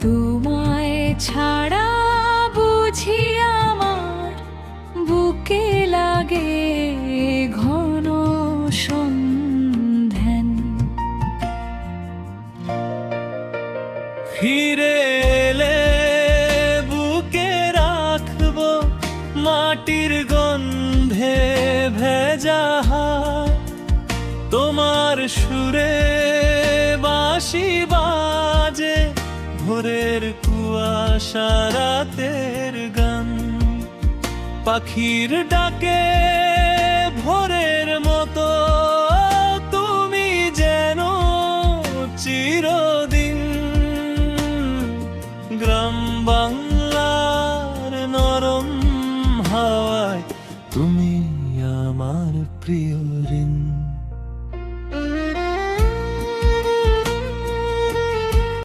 তোমায় ছাড়া বুঝি আমার বুকে লাগে ঘন সন্ধ্যান। ফিরে এলে বুকে রাখবো মাটির গন্ধে ভেজা হাত, তোমার সুরে বাঁশি বাজে ভোরের কুয়াশা রাতের গান। পাখির ডাকে ভোরে